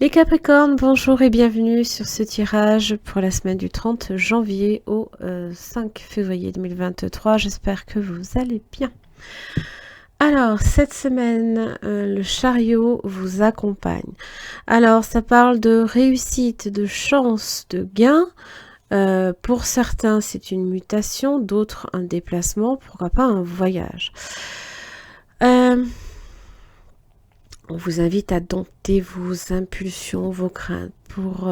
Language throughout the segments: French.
Les Capricornes, bonjour et bienvenue sur ce tirage pour la semaine du 30 janvier au 5 février 2023. J'espère que vous allez bien. Alors, cette semaine, le chariot vous accompagne. Alors, ça parle de réussite, de chance, de gain. Pour certains, c'est une mutation, d'autres un déplacement, pourquoi pas un voyage. On vous invite à dompter vos impulsions, vos craintes pour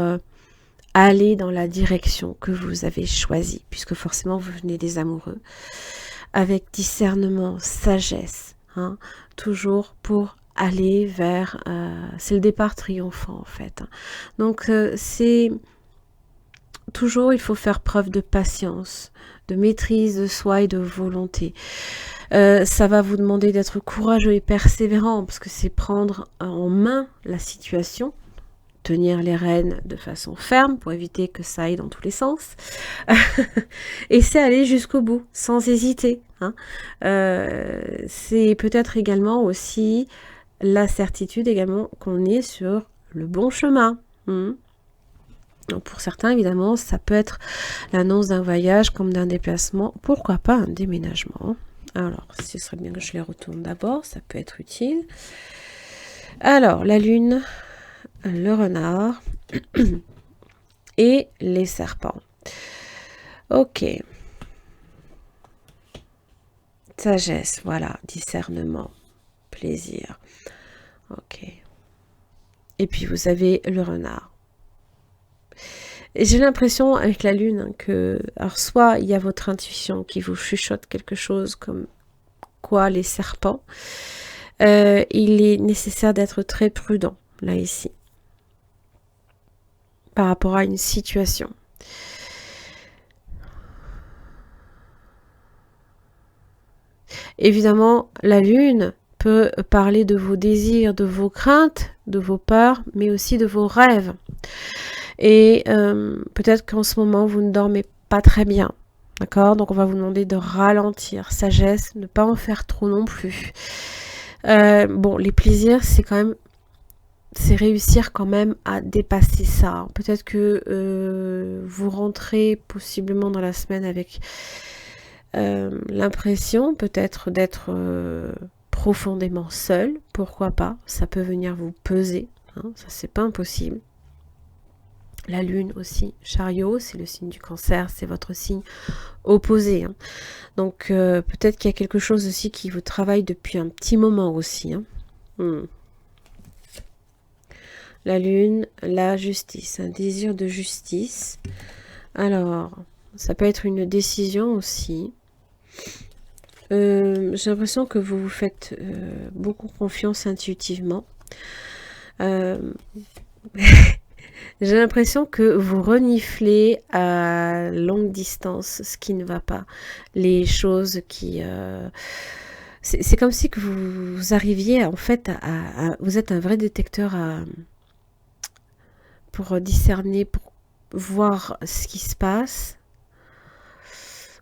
aller dans la direction que vous avez choisie, puisque forcément vous venez des amoureux, avec discernement, sagesse, hein, toujours pour aller vers... c'est le départ triomphant en fait. Hein. Donc c'est toujours, il faut faire preuve de patience, de maîtrise de soi et de volonté. Ça va vous demander d'être courageux et persévérant parce que c'est prendre en main la situation, tenir les rênes de façon ferme pour éviter que ça aille dans tous les sens et c'est aller jusqu'au bout sans hésiter. Hein. C'est peut-être également aussi la certitude également qu'on est sur le bon chemin. Donc pour certains, évidemment, ça peut être l'annonce d'un voyage comme d'un déplacement, pourquoi pas un déménagement. Alors, ce serait bien que je les retourne d'abord, ça peut être utile. Alors, la lune, le renard et les serpents. Ok. Sagesse, voilà, discernement, plaisir. Ok. Et puis, vous avez le renard. Et j'ai l'impression avec la lune que, alors soit il y a votre intuition qui vous chuchote quelque chose comme quoi les serpents, il est nécessaire d'être très prudent là ici par rapport à une situation. Évidemment, la lune peut parler de vos désirs, de vos craintes, de vos peurs, mais aussi de vos rêves. Et peut-être qu'en ce moment, vous ne dormez pas très bien. D'accord? Donc, on va vous demander de ralentir. Sagesse, ne pas en faire trop non plus. Bon, les plaisirs, c'est quand même... c'est réussir quand même à dépasser ça. Peut-être que vous rentrez possiblement dans la semaine avec l'impression peut-être d'être profondément seul. Pourquoi pas? Ça peut venir vous peser. Hein, ça, c'est pas impossible. La lune aussi, chariot, c'est le signe du cancer, c'est votre signe opposé. Hein. Donc peut-être qu'il y a quelque chose aussi qui vous travaille depuis un petit moment aussi. Hein. La lune, la justice, un désir de justice. Alors, ça peut être une décision aussi. J'ai l'impression que vous vous faites beaucoup confiance intuitivement. J'ai l'impression que vous reniflez à longue distance ce qui ne va pas. Les choses qui... c'est comme si que vous arriviez en fait vous êtes un vrai détecteur pour discerner, pour voir ce qui se passe.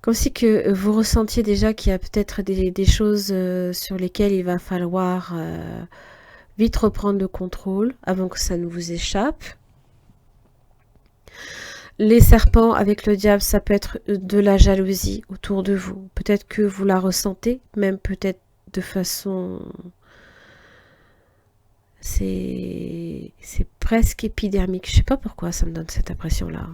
Comme si que vous ressentiez déjà qu'il y a peut-être des choses sur lesquelles il va falloir vite reprendre le contrôle avant que ça ne vous échappe. Les serpents avec le diable, ça peut être de la jalousie autour de vous. Peut-être que vous la ressentez, même peut-être de façon... C'est presque épidermique. Je ne sais pas pourquoi ça me donne cette impression-là.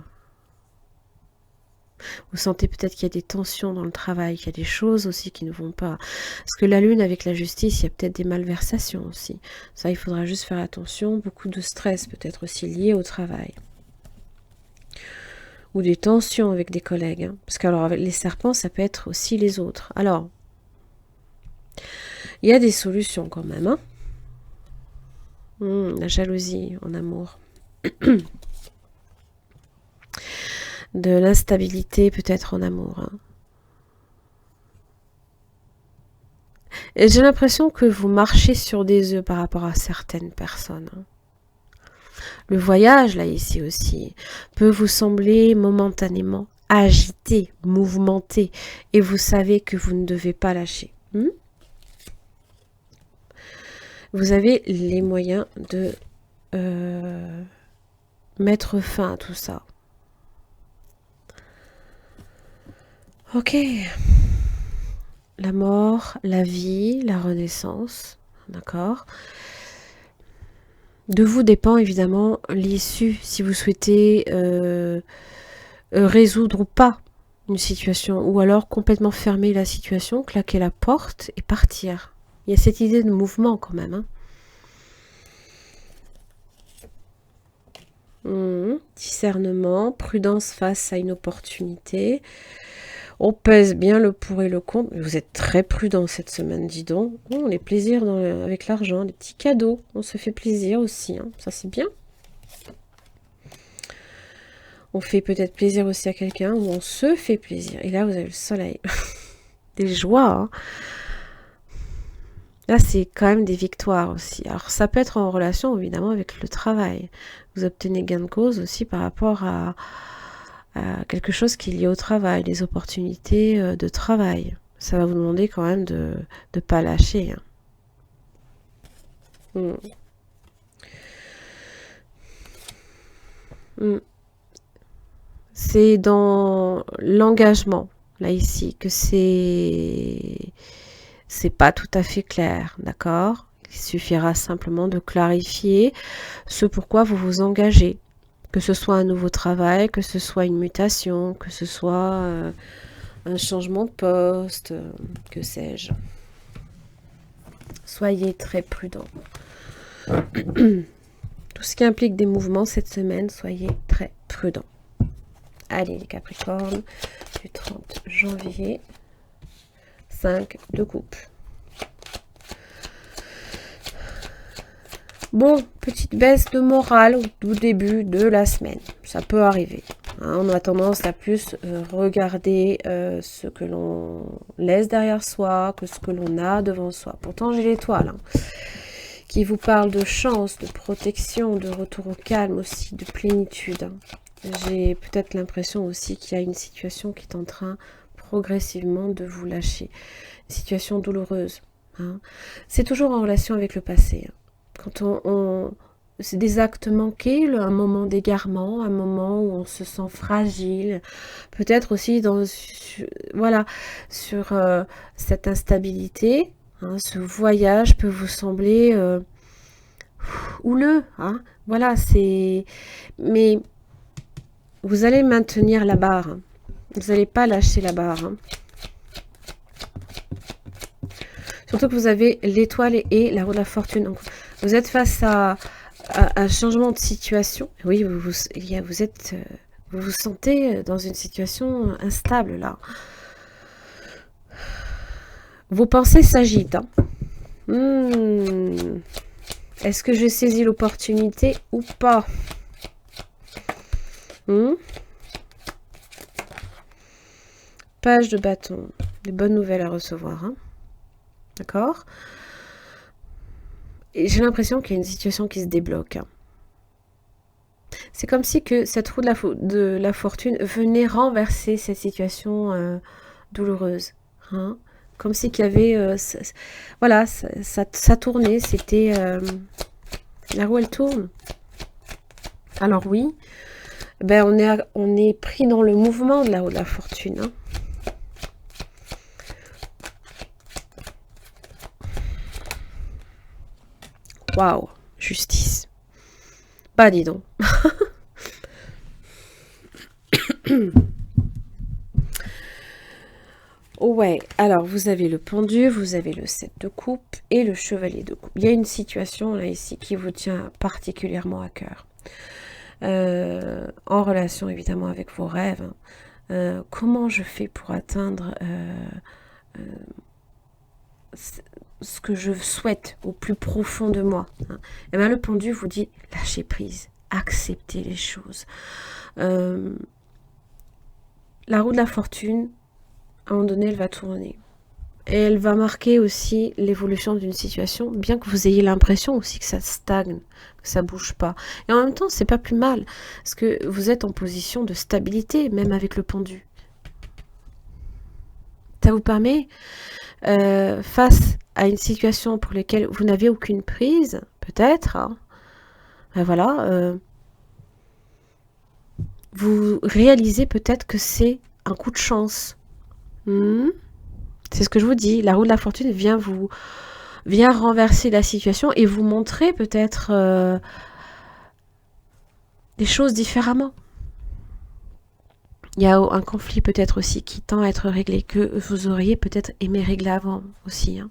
Vous sentez peut-être qu'il y a des tensions dans le travail, qu'il y a des choses aussi qui ne vont pas. Parce que la lune avec la justice, il y a peut-être des malversations aussi. Ça, il faudra juste faire attention. Beaucoup de stress peut-être aussi lié au travail. Ou des tensions avec des collègues. Hein. Parce que alors, avec les serpents, ça peut être aussi les autres. Alors, il y a des solutions quand même. Hein. La jalousie en amour. De l'instabilité peut-être en amour. Hein. Et j'ai l'impression que vous marchez sur des œufs par rapport à certaines personnes. Hein. Le voyage, là, ici aussi, peut vous sembler momentanément agité, mouvementé, et vous savez que vous ne devez pas lâcher. Vous avez les moyens de mettre fin à tout ça. Ok. La mort, la vie, la renaissance, d'accord. De vous dépend évidemment l'issue, si vous souhaitez résoudre ou pas une situation, ou alors complètement fermer la situation, claquer la porte et partir. Il y a cette idée de mouvement quand même. Discernement, prudence face à une opportunité. On pèse bien le pour et le contre. Vous êtes très prudent cette semaine, dis donc. Les plaisirs avec l'argent, les petits cadeaux. On se fait plaisir aussi. Ça, c'est bien. On fait peut-être plaisir aussi à quelqu'un ou on se fait plaisir. Et là, vous avez le soleil. Des joies. Là, c'est quand même des victoires aussi. Alors, ça peut être en relation, évidemment, avec le travail. Vous obtenez gain de cause aussi par rapport à quelque chose qui est lié au travail, les opportunités de travail. Ça va vous demander quand même de ne pas lâcher. C'est dans l'engagement, là ici, que c'est pas tout à fait clair, d'accord? Il suffira simplement de clarifier ce pourquoi vous vous engagez. Que ce soit un nouveau travail, que ce soit une mutation, que ce soit un changement de poste, que sais-je. Soyez très prudents. Tout ce qui implique des mouvements cette semaine, soyez très prudents. Allez les Capricornes, du 30 janvier, 5 de coupe. Bon, petite baisse de morale au début de la semaine. Ça peut arriver. On a tendance à plus regarder ce que l'on laisse derrière soi que ce que l'on a devant soi. Pourtant, j'ai l'étoile qui vous parle de chance, de protection, de retour au calme aussi, de plénitude. J'ai peut-être l'impression aussi qu'il y a une situation qui est en train progressivement de vous lâcher. Une situation douloureuse. C'est toujours en relation avec le passé. Quand c'est des actes manqués, un moment d'égarement, un moment où on se sent fragile, peut-être aussi sur cette instabilité. Ce voyage peut vous sembler houleux. Voilà, mais vous allez maintenir la barre. Vous n'allez pas lâcher la barre. Surtout que vous avez l'étoile et la roue de la fortune. Donc, vous êtes face à un changement de situation. Oui, vous vous sentez dans une situation instable là. Vos pensées s'agitent. Est-ce que je saisis l'opportunité ou pas? Page de bâton. Des bonnes nouvelles à recevoir. D'accord? Et j'ai l'impression qu'il y a une situation qui se débloque. C'est comme si que cette roue de la fortune venait renverser cette situation douloureuse. Comme si qu'il y avait... voilà, ça tournait. C'était... la roue, elle tourne. Alors oui, on est pris dans le mouvement de la roue de la fortune. Waouh, justice. Bah dis donc. Ouais, alors vous avez le pendu, vous avez le 7 de coupe et le chevalier de coupe. Il y a une situation là ici qui vous tient particulièrement à cœur. En relation évidemment avec vos rêves. Comment je fais pour atteindre ce que je souhaite au plus profond de moi. Et bien le pendu vous dit lâchez prise, acceptez les choses. La roue de la fortune, à un moment donné, elle va tourner. Et elle va marquer aussi l'évolution d'une situation, bien que vous ayez l'impression aussi que ça stagne, que ça bouge pas. Et en même temps, c'est pas plus mal, parce que vous êtes en position de stabilité, même avec le pendu. Ça vous permet, face à une situation pour laquelle vous n'avez aucune prise, peut-être, Voilà, vous réalisez peut-être que c'est un coup de chance. C'est ce que je vous dis, la roue de la fortune vient renverser la situation et vous montrer peut-être des choses différemment. Il y a un conflit peut-être aussi qui tend à être réglé, que vous auriez peut-être aimé régler avant aussi.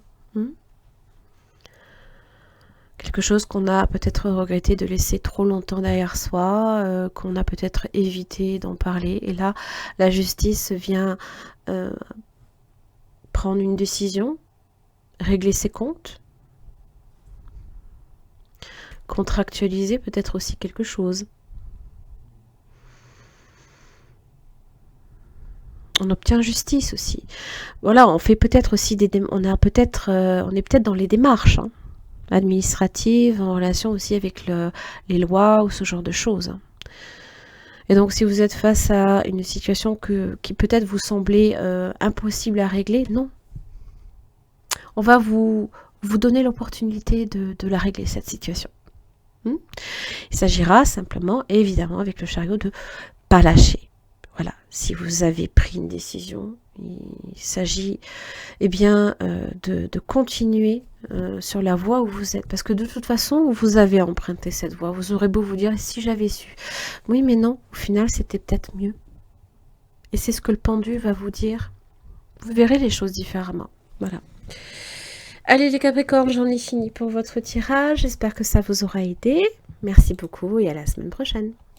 Quelque chose qu'on a peut-être regretté de laisser trop longtemps derrière soi, qu'on a peut-être évité d'en parler. Et là, la justice vient prendre une décision, régler ses comptes, contractualiser peut-être aussi quelque chose. On obtient justice aussi. Voilà, on fait peut-être aussi on est peut-être dans les démarches administratives, en relation aussi avec les lois ou ce genre de choses. Et donc, si vous êtes face à une situation qui peut-être vous semblait impossible à régler, non. On va vous donner l'opportunité de la régler, cette situation. Il s'agira simplement, évidemment, avec le chariot, de pas lâcher. Voilà, si vous avez pris une décision, il s'agit de continuer sur la voie où vous êtes. Parce que de toute façon, vous avez emprunté cette voie. Vous aurez beau vous dire, si j'avais su. Oui, mais non, au final, c'était peut-être mieux. Et c'est ce que le pendu va vous dire. Vous verrez les choses différemment. Voilà. Allez les Capricornes, j'en ai fini pour votre tirage. J'espère que ça vous aura aidé. Merci beaucoup et à la semaine prochaine.